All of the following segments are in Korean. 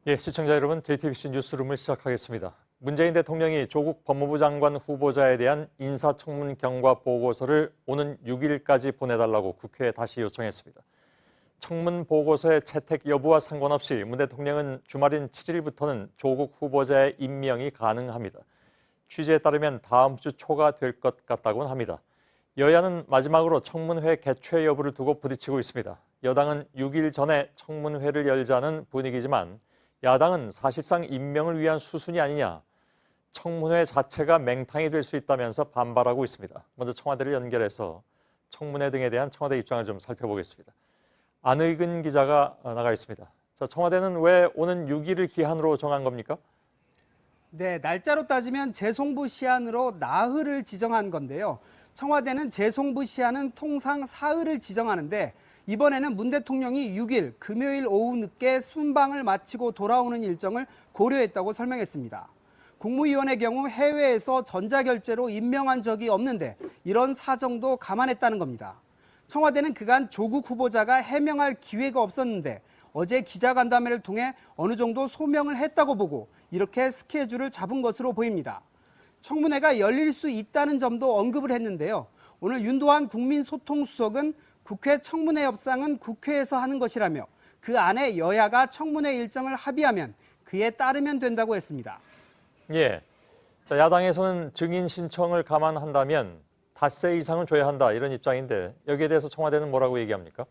예, 시청자 여러분, JTBC 뉴스룸을 시작하겠습니다. 문재인 대통령이 조국 법무부 장관 후보자에 대한 인사청문 경과 보고서를 오는 6일까지 보내달라고 국회에 다시 요청했습니다. 청문 보고서의 채택 여부와 상관없이 문 대통령은 주말인 7일부터는 조국 후보자의 임명이 가능합니다. 취재에 따르면 다음 주 초가 될 것 같다고는 합니다. 여야는 마지막으로 청문회 개최 여부를 두고 부딪히고 있습니다. 여당은 6일 전에 청문회를 열자는 분위기지만 야당은 사실상 임명을 위한 수순이 아니냐, 청문회 자체가 맹탕이 될 수 있다면서 반발하고 있습니다. 먼저 청와대를 연결해서 청문회 등에 대한 청와대 입장을 좀 살펴보겠습니다. 안의근 기자가 나가 있습니다. 자, 청와대는 왜 오는 6일을 기한으로 정한 겁니까? 네, 날짜로 따지면 재송부 시한으로 나흘을 지정한 건데요. 청와대는 재송부 시한은 통상 사흘을 지정하는데 이번에는 문 대통령이 6일 금요일 오후 늦게 순방을 마치고 돌아오는 일정을 고려했다고 설명했습니다. 국무위원의 경우 해외에서 전자결제로 임명한 적이 없는데 이런 사정도 감안했다는 겁니다. 청와대는 그간 조국 후보자가 해명할 기회가 없었는데 어제 기자간담회를 통해 어느 정도 소명을 했다고 보고 이렇게 스케줄을 잡은 것으로 보입니다. 청문회가 열릴 수 있다는 점도 언급을 했는데요. 오늘 윤도한 국민소통수석은 국회 청문회 협상은 국회에서 하는 것이라며 그 안에 여야가 청문회 일정을 합의하면 그에 따르면 된다고 했습니다. 예. 자, 야당에서는 증인 신청을 감안한다면 닷새 이상은 줘야 한다 이런 입장인데 여기에 대해서 청와대는 뭐라고 얘기합니까?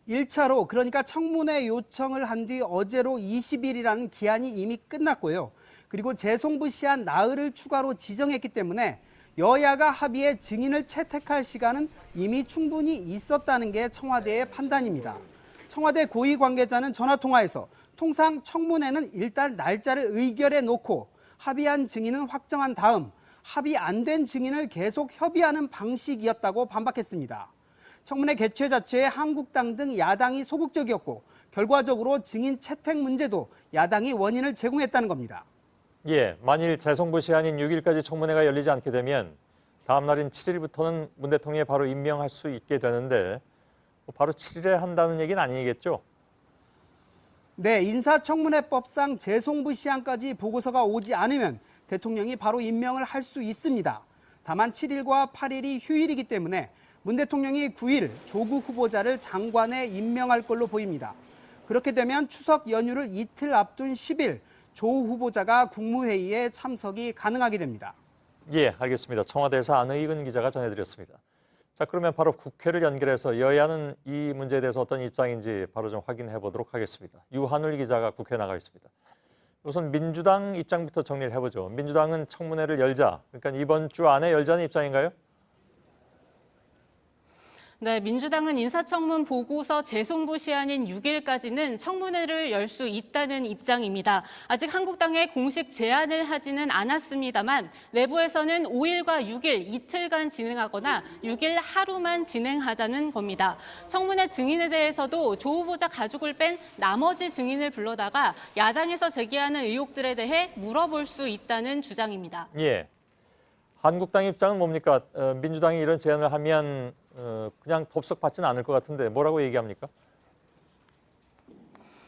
1차로 그러니까 청문회 요청을 한 뒤 어제로 20일이라는 기한이 이미 끝났고요. 그리고 재송부 시한 나흘을 추가로 지정했기 때문에 여야가 합의해 증인을 채택할 시간은 이미 충분히 있었다는 게 청와대의 판단입니다. 청와대 고위 관계자는 전화통화에서 통상 청문회는 일단 날짜를 의결해 놓고 합의한 증인은 확정한 다음 합의 안 된 증인을 계속 협의하는 방식이었다고 반박했습니다. 청문회 개최 자체에 한국당 등 야당이 소극적이었고 결과적으로 증인 채택 문제도 야당이 원인을 제공했다는 겁니다. 예, 만일 재송부 시한인 6일까지 청문회가 열리지 않게 되면 다음 날인 7일부터는 문 대통령이 바로 임명할 수 있게 되는데 바로 7일에 한다는 얘기는 아니겠죠? 네, 인사청문회법상 재송부 시한까지 보고서가 오지 않으면 대통령이 바로 임명을 할 수 있습니다. 다만 7일과 8일이 휴일이기 때문에 문 대통령이 9일 조국 후보자를 장관에 임명할 걸로 보입니다. 그렇게 되면 추석 연휴를 이틀 앞둔 10일 조 후보자가 국무회의에 참석이 가능하게 됩니다. 예, 알겠습니다. 청와대에서 안의근 기자가 전해드렸습니다. 자, 그러면 바로 국회를 연결해서 여야는 이 문제에 대해서 어떤 입장인지 바로 좀 확인해 보도록 하겠습니다. 유한울 기자가 국회에 나가 있습니다. 우선 민주당 입장부터 정리를 해보죠. 민주당은 청문회를 열자, 그러니까 이번 주 안에 열자는 입장인가요? 네, 민주당은 인사청문 보고서 재송부 시한인 6일까지는 청문회를 열 수 있다는 입장입니다. 아직 한국당에 공식 제안을 하지는 않았습니다만 내부에서는 5일과 6일 이틀간 진행하거나 6일 하루만 진행하자는 겁니다. 청문회 증인에 대해서도 조 후보자 가족을 뺀 나머지 증인을 불러다가 야당에서 제기하는 의혹들에 대해 물어볼 수 있다는 주장입니다. 예. 한국당 입장은 뭡니까? 민주당이 이런 제안을 하면 그냥 덥석 받지는 않을 것 같은데 뭐라고 얘기합니까?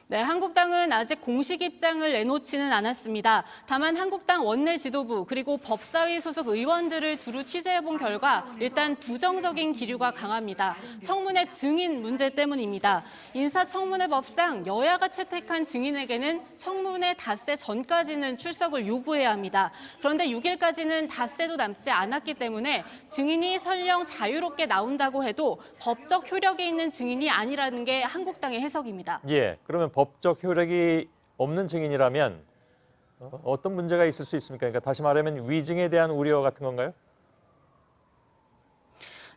네, 한국당은 아직 공식 입장을 내놓지는 않았습니다. 다만 한국당 원내 지도부 그리고 법사위 소속 의원들을 두루 취재해본 결과 일단 부정적인 기류가 강합니다. 청문회 증인 문제 때문입니다. 인사청문회법상 여야가 채택한 증인에게는 청문회 닷새 전까지는 출석을 요구해야 합니다. 그런데 6일까지는 닷새도 남지 않았기 때문에 증인이 설령 자유롭게 나온다고 해도 법적 효력이 있는 증인이 아니라는 게 한국당의 해석입니다. 예, 그러면 법적 효력이 없는 증인이라면 어떤 문제가 있을 수 있습니까? 그러니까 다시 말하면 위증에 대한 우려 같은 건가요?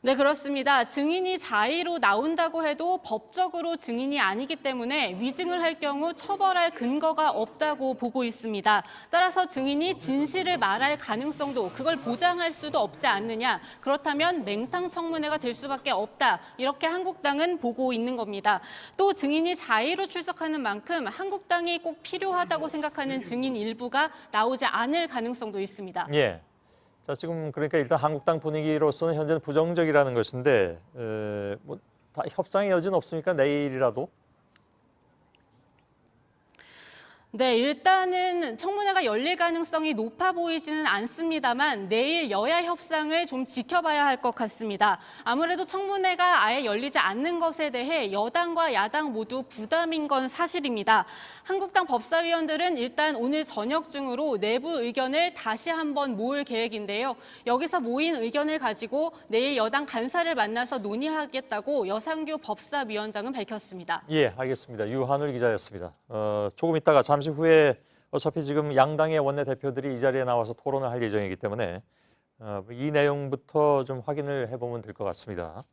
네, 그렇습니다. 증인이 자의로 나온다고 해도 법적으로 증인이 아니기 때문에 위증을 할 경우 처벌할 근거가 없다고 보고 있습니다. 따라서 증인이 진실을 말할 가능성도 그걸 보장할 수도 없지 않느냐. 그렇다면 맹탕 청문회가 될 수밖에 없다. 이렇게 한국당은 보고 있는 겁니다. 또 증인이 자의로 출석하는 만큼 한국당이 꼭 필요하다고 생각하는 증인 일부가 나오지 않을 가능성도 있습니다. 예. 자, 지금 그러니까 일단 한국당 분위기로서는 현재는 부정적이라는 것인데 뭐 다 협상의 여지는 없습니까? 내일이라도? 네, 일단은 청문회가 열릴 가능성이 높아 보이지는 않습니다만 내일 여야 협상을 좀 지켜봐야 할 것 같습니다. 아무래도 청문회가 아예 열리지 않는 것에 대해 여당과 야당 모두 부담인 건 사실입니다. 한국당 법사위원들은 일단 오늘 저녁 중으로 내부 의견을 다시 한번 모을 계획인데요. 여기서 모인 의견을 가지고 내일 여당 간사를 만나서 논의하겠다고 여상규 법사위원장은 밝혔습니다. 예, 알겠습니다. 유한울 기자였습니다. 조금 있다가 잠시 후에 어차피 지금 양당의 원내대표들이 이 자리에 나와서 토론을 할 예정이기 때문에 이 내용부터 좀 확인을 해보면 될 것 같습니다.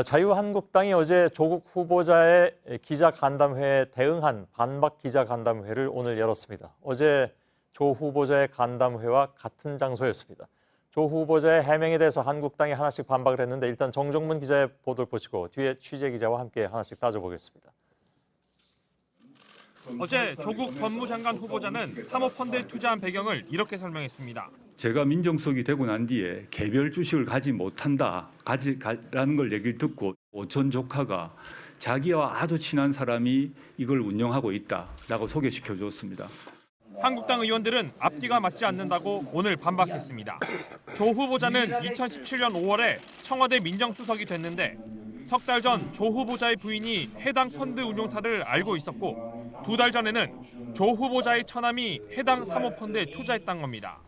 자유한국당이 어제 조국 후보자의 기자간담회에 대응한 반박 기자간담회를 오늘 열었습니다. 어제 조 후보자의 간담회와 같은 장소였습니다. 조 후보자의 해명에 대해서 한국당이 하나씩 반박을 했는데 일단 정종문 기자의 보도를 보시고 뒤에 취재 기자와 함께 하나씩 따져보겠습니다. 어제 조국 법무장관 후보자는 사모펀드에 투자한 배경을 이렇게 설명했습니다. 제가 민정수석이 되고 난 뒤에 개별 주식을 가지 못한다, 가지라는 걸 얘기를 듣고 오촌 조카가 자기와 아주 친한 사람이 이걸 운영하고 있다라고 소개시켜 줬습니다. 한국당 의원들은 앞뒤가 맞지 않는다고 오늘 반박했습니다. 조 후보자는 2017년 5월에 청와대 민정수석이 됐는데 석 달 전 조 후보자의 부인이 해당 펀드 운용사를 알고 있었고 2달 전에는 조 후보자의 처남이 해당 사모펀드에 투자했던 겁니다.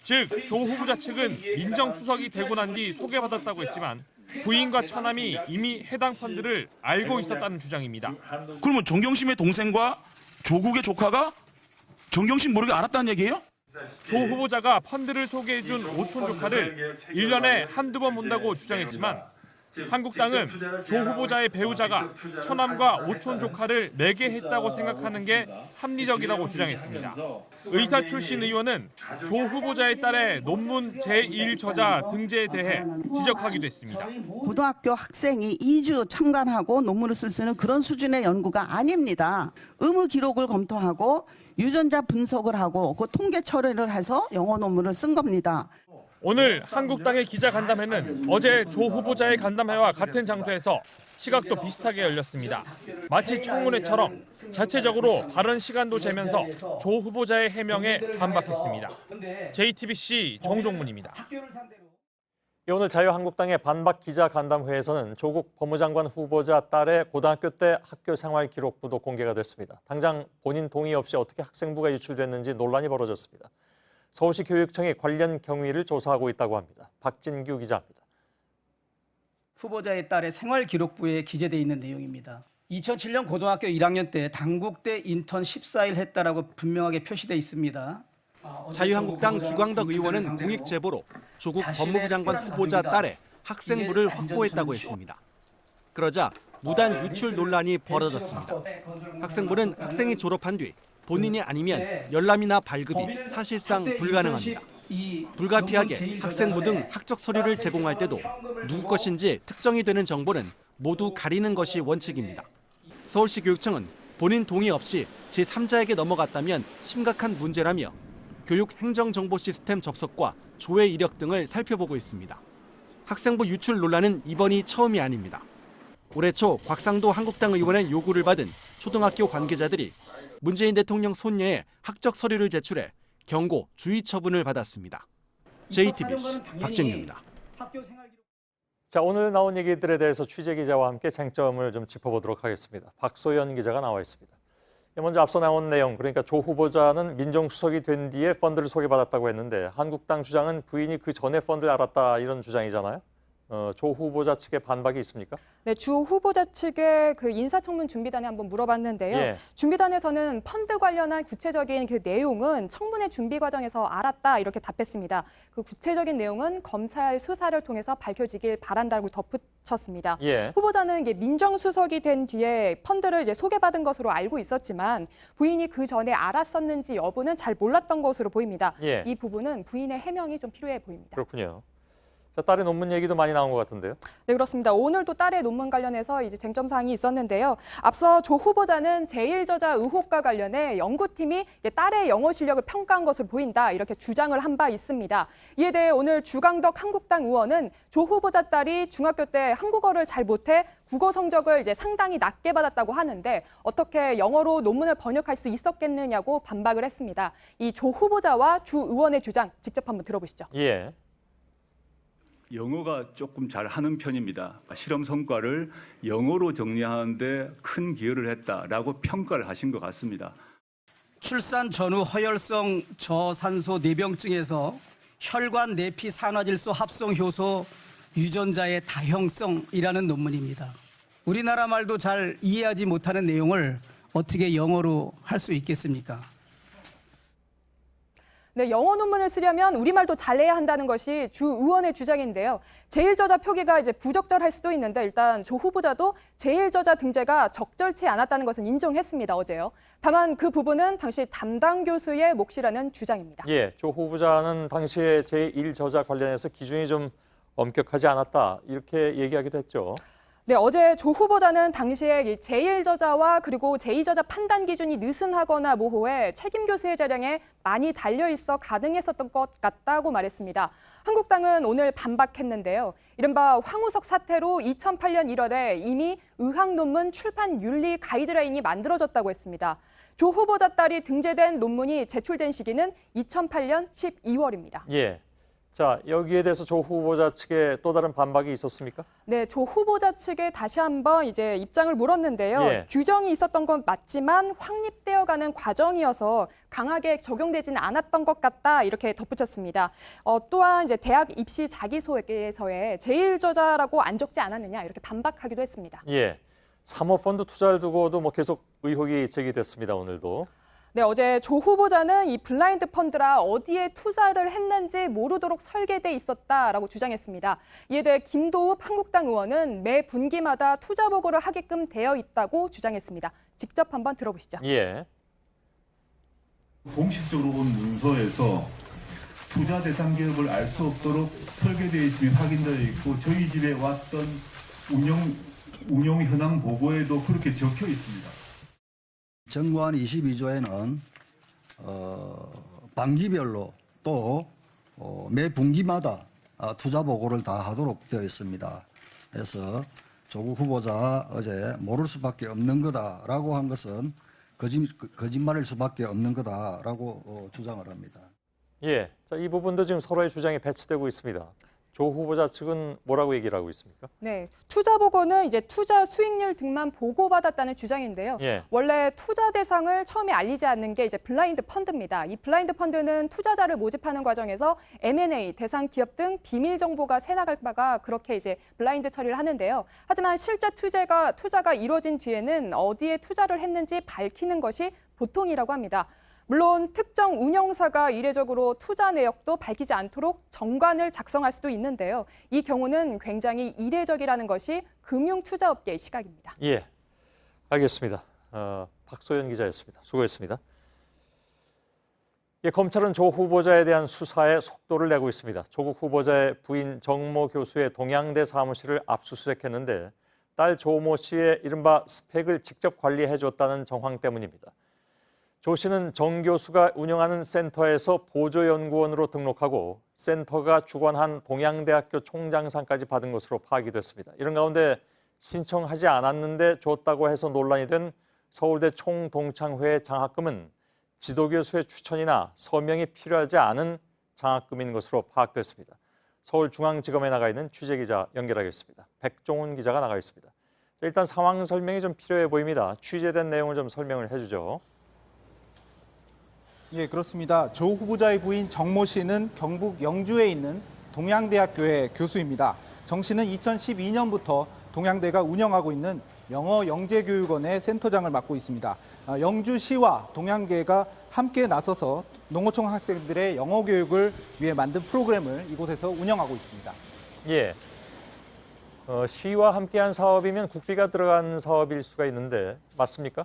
즉, 조 후보자 측은 민정수석이 되고 난 뒤 소개받았다고 했지만 부인과 처남이 이미 해당 펀드를 알고 있었다는 주장입니다. 그러면 정경심의 동생과 조국의 조카가 정경심 모르게 알았다는 얘기예요? 조 후보자가 펀드를 소개해준 오촌 조카를 1년에 한두 번 본다고 주장했지만 한국당은 조 후보자의 배우자가 처남과 오촌 조카를 매개했다고 생각하는 게 합리적이라고 주장했습니다. 의사 출신 의원은 조 후보자의 딸의 논문 제1저자 등재에 대해 지적하기도 했습니다. 고등학교 학생이 2주 참관하고 논문을 쓸 수 있는 그런 수준의 연구가 아닙니다. 의무 기록을 검토하고 유전자 분석을 하고 그 통계 처리를 해서 영어 논문을 쓴 겁니다. 오늘 한국당의 기자간담회는 어제 조 후보자의 간담회와 같은 장소에서 시각도 비슷하게 열렸습니다. 마치 청문회처럼 자체적으로 발언 시간도 재면서 조 후보자의 해명에 반박했습니다. JTBC 정종문입니다. 오늘 자유한국당의 반박 기자간담회에서는 조국 법무장관 후보자 딸의 고등학교 때 학교 생활 기록부도 공개가 됐습니다. 당장 본인 동의 없이 어떻게 학생부가 유출됐는지 논란이 벌어졌습니다. 서울시 교육청이 관련 경위를 조사하고 있다고 합니다. 박진규 기자입니다. 후보자의 딸의 생활기록부에 기재되어 있는 내용입니다. 2007년 고등학교 1학년 때 당국대 인턴 14일 했다라고 분명하게 표시되어 있습니다. 자유한국당 주광덕 의원은 공익 제보로 조국 법무부 장관 후보자 딸의 학생부를 확보했다고 했습니다. 그러자 무단 유출 논란이 벌어졌습니다. 학생부는 학생이 졸업한 뒤 본인이 아니면 열람이나 발급이 사실상 불가능합니다. 불가피하게 학생부 등 학적 서류를 제공할 때도 누구 것인지 특정이 되는 정보는 모두 가리는 것이 원칙입니다. 서울시 교육청은 본인 동의 없이 제3자에게 넘어갔다면 심각한 문제라며 교육 행정정보 시스템 접속과 조회 이력 등을 살펴보고 있습니다. 학생부 유출 논란은 이번이 처음이 아닙니다. 올해 초 곽상도 한국당 의원의 요구를 받은 초등학교 관계자들이 문재인 대통령 손녀의 학적 서류를 제출해 경고, 주의 처분을 받았습니다. JTBC 박정규입니다. 자, 오늘 나온 얘기들에 대해서 취재 기자와 함께 쟁점을 좀 짚어보도록 하겠습니다. 박소연 기자가 나와 있습니다. 먼저 앞서 나온 내용, 그러니까 조 후보자는 민정수석이 된 뒤에 펀드를 소개받았다고 했는데 한국당 주장은 부인이 그 전에 펀드를 알았다 이런 주장이잖아요. 조 후보자 측의 반박이 있습니까? 네, 주 후보자 측의 그 인사청문 준비단에 한번 물어봤는데요. 예. 준비단에서는 펀드 관련한 구체적인 그 내용은 청문회 준비 과정에서 알았다 이렇게 답했습니다. 그 구체적인 내용은 검찰 수사를 통해서 밝혀지길 바란다고 덧붙였습니다. 예. 후보자는 이게 민정수석이 된 뒤에 펀드를 이제 소개받은 것으로 알고 있었지만 부인이 그 전에 알았었는지 여부는 잘 몰랐던 것으로 보입니다. 예. 이 부분은 부인의 해명이 좀 필요해 보입니다. 그렇군요. 자, 딸의 논문 얘기도 많이 나온 것 같은데요. 네, 그렇습니다. 오늘도 딸의 논문 관련해서 이제 쟁점 사항이 있었는데요. 앞서 조 후보자는 제1저자 의혹과 관련해 연구팀이 딸의 영어 실력을 평가한 것으로 보인다 이렇게 주장을 한 바 있습니다. 이에 대해 오늘 주강덕 한국당 의원은 조 후보자 딸이 중학교 때 한국어를 잘 못해 국어 성적을 이제 상당히 낮게 받았다고 하는데 어떻게 영어로 논문을 번역할 수 있었겠느냐고 반박을 했습니다. 이 조 후보자와 주 의원의 주장 직접 한번 들어보시죠. 예. 영어가 조금 잘하는 편입니다. 실험 성과를 영어로 정리하는데 큰 기여를 했다라고 평가를 하신 것 같습니다. 출산 전후 허혈성 저산소 뇌병증에서 혈관 내피 산화질소 합성 효소 유전자의 다형성이라는 논문입니다. 우리나라 말도 잘 이해하지 못하는 내용을 어떻게 영어로 할 수 있겠습니까? 네, 영어 논문을 쓰려면 우리말도 잘해야 한다는 것이 주 의원의 주장인데요. 제1저자 표기가 이제 부적절할 수도 있는데 일단 조 후보자도 제1저자 등재가 적절치 않았다는 것은 인정했습니다, 어제요. 다만 그 부분은 당시 담당 교수의 몫이라는 주장입니다. 예, 조 후보자는 당시에 제1저자 관련해서 기준이 좀 엄격하지 않았다 이렇게 얘기하기도 했죠. 네, 어제 조 후보자는 당시에 이 제1저자와 그리고 제2저자 판단 기준이 느슨하거나 모호해 책임 교수의 재량에 많이 달려있어 가능했었던 것 같다고 말했습니다. 한국당은 오늘 반박했는데요. 이른바 황우석 사태로 2008년 1월에 이미 의학 논문 출판 윤리 가이드라인이 만들어졌다고 했습니다. 조 후보자 딸이 등재된 논문이 제출된 시기는 2008년 12월입니다. 예. 자, 여기에 대해서 조 후보자 측에 또 다른 반박이 있었습니까? 네, 조 후보자 측에 다시 한번 이제 입장을 물었는데요. 예. 규정이 있었던 건 맞지만 확립되어가는 과정이어서 강하게 적용되지는 않았던 것 같다 이렇게 덧붙였습니다. 또한 이제 대학 입시 자기소개서에 제1저자라고 안 적지 않았느냐 이렇게 반박하기도 했습니다. 예. 사모펀드 투자를 두고도 뭐 계속 의혹이 제기됐습니다, 오늘도. 네, 어제 조 후보자는 이 블라인드 펀드라 어디에 투자를 했는지 모르도록 설계돼 있었다라고 주장했습니다. 이에 대해 김도읍 한국당 의원은 매 분기마다 투자 보고를 하게끔 되어 있다고 주장했습니다. 직접 한번 들어보시죠. 예. 공식적으로 온 문서에서 투자 대상 기업을 알 수 없도록 설계되어 있음이 확인되어 있고 저희 집에 왔던 운용 현황 보고에도 그렇게 적혀 있습니다. 정관 22조에는 반기별로 또 매 분기마다 투자 보고를 다 하도록 되어 있습니다. 그래서 조국 후보자가 어제 모를 수밖에 없는 거다라고 한 것은 거짓말일 수밖에 없는 거다라고 주장을 합니다. 예. 자, 이 부분도 지금 서로의 주장이 배치되고 있습니다. 조 후보자 측은 뭐라고 얘기를 하고 있습니까? 네, 투자 보고는 이제 투자 수익률 등만 보고받았다는 주장인데요. 예. 원래 투자 대상을 처음에 알리지 않는 게 이제 블라인드 펀드입니다. 이 블라인드 펀드는 투자자를 모집하는 과정에서 M&A 대상 기업 등 비밀 정보가 새나갈 바가 그렇게 이제 블라인드 처리를 하는데요. 하지만 실제 투자가 이루어진 뒤에는 어디에 투자를 했는지 밝히는 것이 보통이라고 합니다. 물론 특정 운영사가 이례적으로 투자 내역도 밝히지 않도록 정관을 작성할 수도 있는데요. 이 경우는 굉장히 이례적이라는 것이 금융투자업계의 시각입니다. 예, 알겠습니다. 박소연 기자였습니다. 수고했습니다. 예, 검찰은 조 후보자에 대한 수사에 속도를 내고 있습니다. 조국 후보자의 부인 정모 교수의 동양대 사무실을 압수수색했는데 딸 조모 씨의 이른바 스펙을 직접 관리해줬다는 정황 때문입니다. 조 씨는 정 교수가 운영하는 센터에서 보조연구원으로 등록하고 센터가 주관한 동양대학교 총장상까지 받은 것으로 파악이 됐습니다. 이런 가운데 신청하지 않았는데 줬다고 해서 논란이 된 서울대 총동창회 장학금은 지도교수의 추천이나 서명이 필요하지 않은 장학금인 것으로 파악됐습니다. 서울중앙지검에 나가 있는 취재기자 연결하겠습니다. 백종훈 기자가 나가 있습니다. 일단 상황 설명이 좀 필요해 보입니다. 취재된 내용을 좀 설명을 해주죠. 예, 그렇습니다. 조 후보자의 부인 정모 씨는 경북 영주에 있는 동양대학교의 교수입니다. 정 씨는 2012년부터 동양대가 운영하고 있는 영어 영재교육원의 센터장을 맡고 있습니다. 영주시와 동양대가 함께 나서서 농어촌 학생들의 영어 교육을 위해 만든 프로그램을 이곳에서 운영하고 있습니다. 예, 시와 함께한 사업이면 국비가 들어간 사업일 수가 있는데 맞습니까?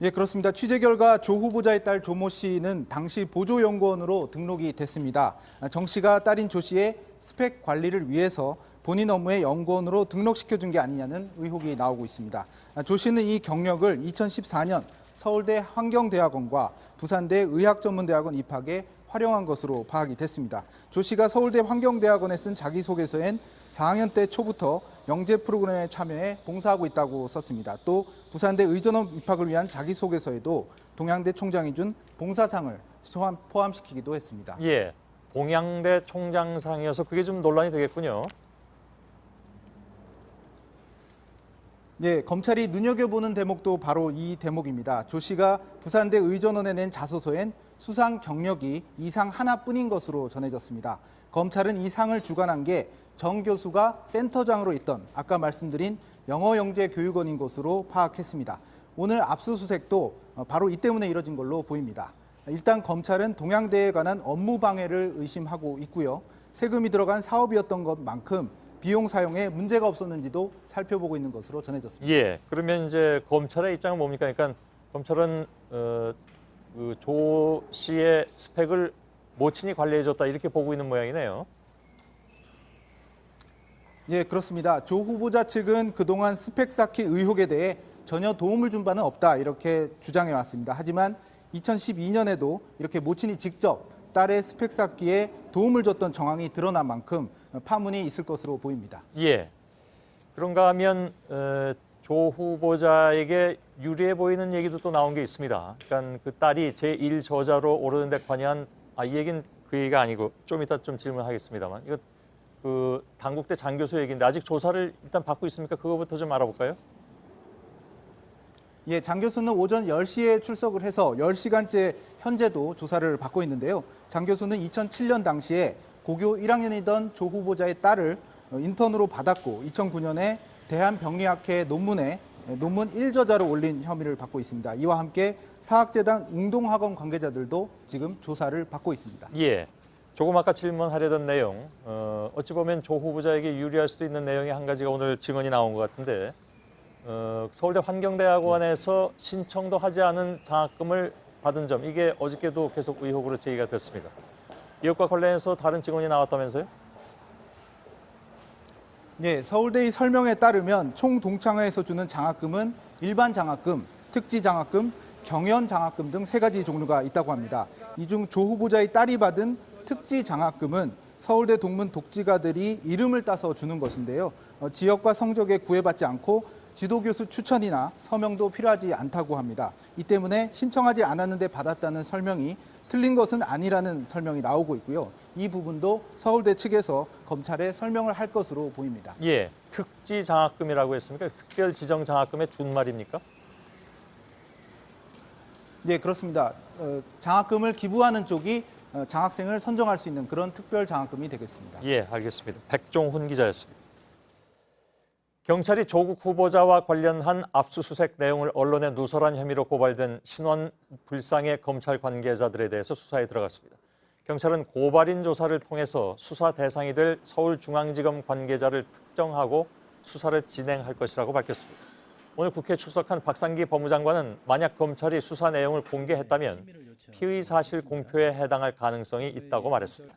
예, 그렇습니다. 취재 결과 조 후보자의 딸 조모 씨는 당시 보조연구원으로 등록이 됐습니다. 정 씨가 딸인 조 씨의 스펙 관리를 위해서 본인 업무에 연구원으로 등록시켜준 게 아니냐는 의혹이 나오고 있습니다. 조 씨는 이 경력을 2014년 서울대 환경대학원과 부산대 의학전문대학원 입학에 활용한 것으로 파악이 됐습니다. 조 씨가 서울대 환경대학원에 쓴 자기소개서엔 4학년 때 초부터 영재 프로그램에 참여해 봉사하고 있다고 썼습니다. 또 부산대 의전원 입학을 위한 자기소개서에도 동양대 총장이 준 봉사상을 포함시키기도 했습니다. 예, 동양대 총장상이어서 그게 좀 논란이 되겠군요. 예, 검찰이 눈여겨보는 대목도 바로 이 대목입니다. 조 씨가 부산대 의전원에 낸 자소서엔 수상 경력이 이 상 하나뿐인 것으로 전해졌습니다. 검찰은 이 상을 주관한 게 정 교수가 센터장으로 있던 아까 말씀드린 영어영재교육원인 것으로 파악했습니다. 오늘 압수수색도 바로 이 때문에 이뤄진 걸로 보입니다. 일단 검찰은 동양대에 관한 업무 방해를 의심하고 있고요. 세금이 들어간 사업이었던 것만큼 비용 사용에 문제가 없었는지도 살펴보고 있는 것으로 전해졌습니다. 예, 그러면 이제 검찰의 입장은 뭡니까? 그러니까 검찰은 조 씨의 스펙을 모친이 관리해줬다 이렇게 보고 있는 모양이네요. 예, 그렇습니다. 조 후보자 측은 그동안 스펙 쌓기 의혹에 대해 전혀 도움을 준 바는 없다 이렇게 주장해 왔습니다. 하지만 2012년에도 이렇게 모친이 직접 딸의 스펙 쌓기에 도움을 줬던 정황이 드러난 만큼 파문이 있을 것으로 보입니다. 예, 그런가 하면 조 후보자에게 유리해 보이는 얘기도 또 나온 게 있습니다. 그러니까 그 딸이 제1저자로 오르는 데 관여한 이 얘기는 그 얘기가 아니고 좀 이따 좀 질문하겠습니다만 이거 그 당국대 장 교수 얘기인데 아직 조사를 일단 받고 있습니까? 그거부터 좀 알아볼까요? 예, 장 교수는 오전 10시에 출석을 해서 10시간째 현재도 조사를 받고 있는데요. 장 교수는 2007년 당시에 고교 1학년이던 조 후보자의 딸을 인턴으로 받았고 2009년에 대한병리학회 논문에 논문 1저자로 올린 혐의를 받고 있습니다. 이와 함께 사학재단 웅동학원 관계자들도 지금 조사를 받고 있습니다. 예, 조금 아까 질문하려던 내용, 어찌 보면 조 후보자에게 유리할 수도 있는 내용이 한 가지가 오늘 증언이 나온 것 같은데 서울대 환경대학원에서 신청도 하지 않은 장학금을 받은 점, 이게 어저께도 계속 의혹으로 제기가 됐습니다. 이것과 관련해서 다른 증언이 나왔다면서요? 네, 서울대의 설명에 따르면 총 동창회에서 주는 장학금은 일반 장학금, 특지 장학금, 경연 장학금 등 3가지 종류가 있다고 합니다. 이 중 조 후보자의 딸이 받은 특지 장학금은 서울대 동문 독지가들이 이름을 따서 주는 것인데요. 지역과 성적에 구애받지 않고 지도교수 추천이나 서명도 필요하지 않다고 합니다. 이 때문에 신청하지 않았는데 받았다는 설명이 틀린 것은 아니라는 설명이 나오고 있고요. 이 부분도 서울대 측에서 검찰에 설명을 할 것으로 보입니다. 예, 특지 장학금이라고 했습니까? 특별 지정 장학금의 준말입니까? 네, 그렇습니다. 장학금을 기부하는 쪽이 장학생을 선정할 수 있는 그런 특별 장학금이 되겠습니다. 예, 알겠습니다. 백종훈 기자였습니다. 경찰이 조국 후보자와 관련한 압수수색 내용을 언론에 누설한 혐의로 고발된 신원 불상의 검찰 관계자들에 대해서 수사에 들어갔습니다. 경찰은 고발인 조사를 통해서 수사 대상이 될 서울중앙지검 관계자를 특정하고 수사를 진행할 것이라고 밝혔습니다. 오늘 국회에 출석한 박상기 법무장관은 만약 검찰이 수사 내용을 공개했다면 피의 사실 공표에 해당할 가능성이 있다고 말했습니다.